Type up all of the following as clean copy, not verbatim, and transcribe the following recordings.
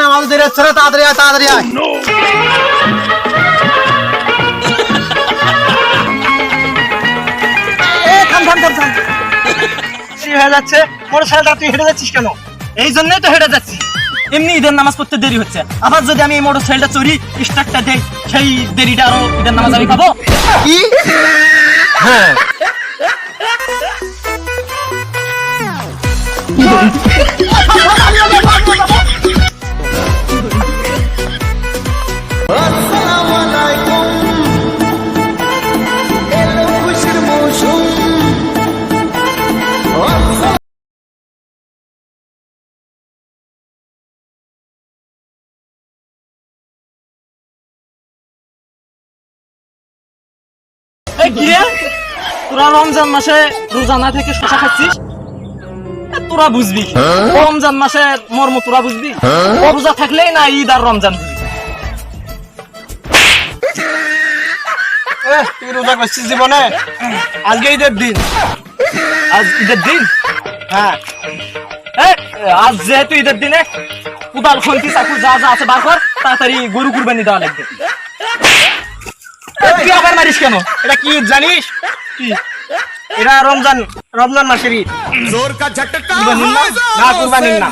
নামাজ দেরি হচ্ছে রে, তাড়াতাড়ি আয়, তাড়াতাড়ি আয়। থাম থাম থাম থাম, হয়ে যাচ্ছে। মোটরসাইকেলটা তুই হেঁটে যাচ্ছিস কেন? এই জন্যই তো হেঁটে যাচ্ছি। এমনি ঈদের নামাজ পড়তে দেরি হচ্ছে, আবার যদি আমি এই মোটরসাইকেলটা চুরি স্টার্টটা দেই, সেই দেরিটা আরো ঈদের নামাজ আমি পাবো। কি? হ্যাঁ, এই কি রে, তোরা রমজান মাসে রোজা না থেকে শশা খাচ্ছিস? তোরা বুঝবি রমজান মাসে মর্ম, তোরা বুঝবি? রোজা থাকলেই না ঈদ আর রমজান বুঝবি। তুই রোজা করছিস জীবনে? আজকে ঈদের দিন। আজ ঈদের দিন? হ্যাঁ, আজ যেহেতু ঈদের দিনে কোদাল খন্তি চাকু যা যা আছে বার কর, তাড়াতাড়ি গরু কুরবানি দেওয়া লাগবে। তুই আবার মারিস কেন? এটা কি ঈদ জানিস? কি? এটা রমজান, রমজান মাসের ঈদ। जोर का झटका কুরবানির না? না, কুরবানির না।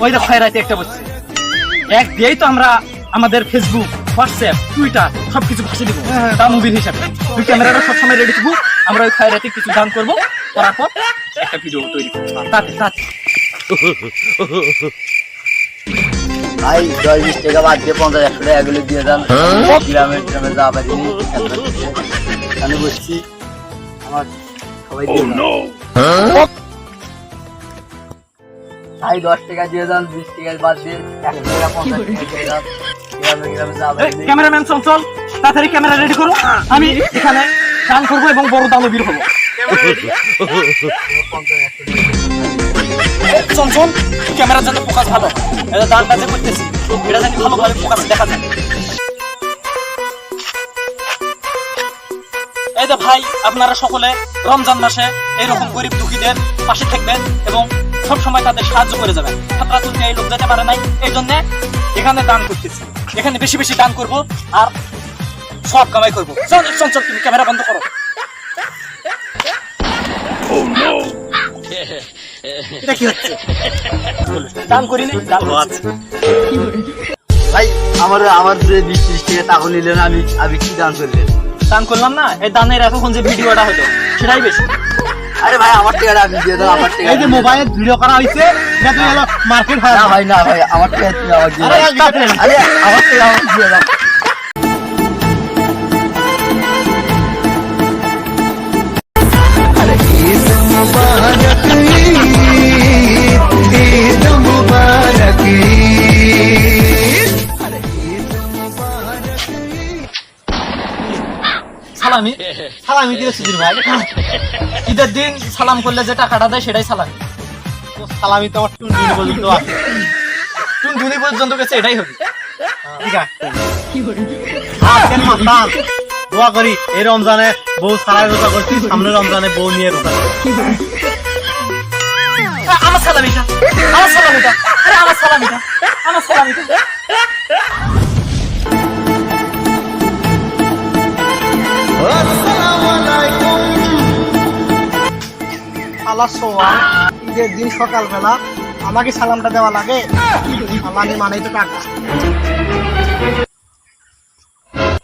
ওই তো খয়রাতে একটা বলছি, এক দিয়েই তো আমরা আমাদের ফেসবুক, হোয়াটসঅ্যাপ, টুইটার সবকিছু ভাসে দিব তা মুভির হিসাবে। তুই ক্যামেরাটা সবসময় রেডি থাকবো, আমরা ওই খয়রাতে কিছু গান করবো, করার পর একটা ভিডিও তৈরি করবো। তাতে তাতে ভাই 10-20 টাকা বাদ দিয়ে 50-100 টাকা এগুলো দিয়ে দেন। গ্রামের গ্রামে যা পারিনি আমি বসছি, আমার সবাই দিয়ে দেন। ভাই 10 টাকা দিয়ে দেন, 20 টাকা বাদ দিয়ে 100 টাকা 50 টাকা দিয়ে দেন। গ্রামে গ্রামে যা পারিনি। ক্যামেরাম্যান চঞ্চল, তাড়াতাড়ি ক্যামেরা রেডি করো, আমি এখানে গান করবো এবং বড় দানবীর হবো। চঞ্চল, ক্যামেরার জন্য ফোকাস ভালো, গানটা যে করতেছি এটা জানি ভালোভাবে ফোকাস দেখা যায়। এই তো ভাই, আপনারা সকলে রমজান মাসে এইরকম গরিব দুঃখীদের পাশে থাকবেন এবং সব সময় তাদের সাহায্য করে যাবেন। ছাত্রা তুলতে এই লোক যেতে পারে নাই, এই জন্য এখানে দান করতেছি। এখানে বেশি বেশি দান করব আর সব কামাই করবো। চঞ্চল, তুমি ক্যামেরা বন্ধ করো। এটা কি হচ্ছে? দান করি নাই, দান হচ্ছে। ভাই আমার যে 20-30 টাকা টাকা নিলেন, আমি কি দান করলেন? দান করলাম না, এই দানের এখন যে ভিডিওটা হলো সেটাই বেশি। আরে ভাই আমার টাকাটা আমি দিয়ে দেন, আমার টাকা। এই যে মোবাইলে ভিডিও করা হয়েছে, এটা তুই হলো মার্কেট হয় না ভাই, না ভাই, আমার টাকা তুমি আমার দিয়ে আরে, দাও। আরে আমার টাকা আমার দিয়ে দাও। সালামি সালামি দিয়েছি ভাই। ঈদের দিন সালাম করলে যে টাকাটা দেয় সেটাই সালামি। সালামি তো আমার টুনটুনি পর্যন্ত আছে। টুনটুনি পর্যন্ত গেছে, এটাই হবে। ঠিক আছে, আজকের মাতাল দোয়া করি এই রমজানে বউ সারাই রোজা করছি, সামনে রমজানে বউ নিয়ে রোজা করছি। আমার সালামিটা, আমার সালামিটা, আরে আমার সালামিটা, আমার সালামিটা। আল্লাহ সোয়াল, ঈদের দিন সকালবেলা আমাকে সালামটা দেওয়া লাগে? সালামি মানেই তো টাকা।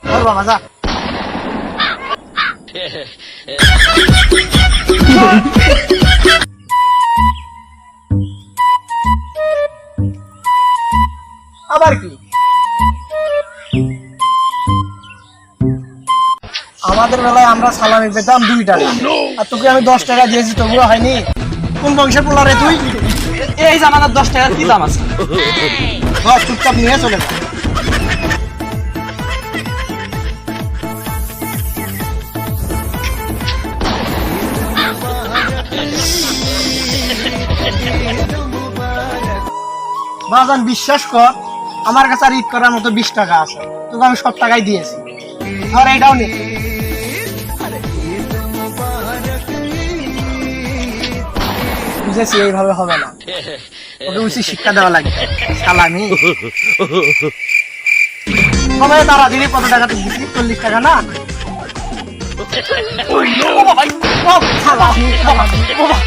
বল বাবা যা। আবার কি? আমাদের বেলায় আমরা সালামি পেতাম 2 টাকা, আর তোকে আমি 10 টাকা দিয়েছি, তবুও হয়নি। কোন বংশের পোলা রে তুই? এই জামানার 10 টাকার কি দাম আছে? ধর চুপচাপ নিয়ে চলে যা। বাজান বিশ্বাস কর, আমার কাছে আর ঈদ করার মতো 20 টাকা আছে, তোকে আমি সব টাকাই দিয়েছি। ধর এইটাও নে। বুঝেছি, এইভাবে হবে না, ওকে উচিত শিক্ষা দেওয়া লাগবে। সালামি সবাই তাড়াতাড়ি কত টাকা তো দিচ্ছি? 40 টাকা না? ও বাবা, ও বাবা, সালামি, সালামি। বাবা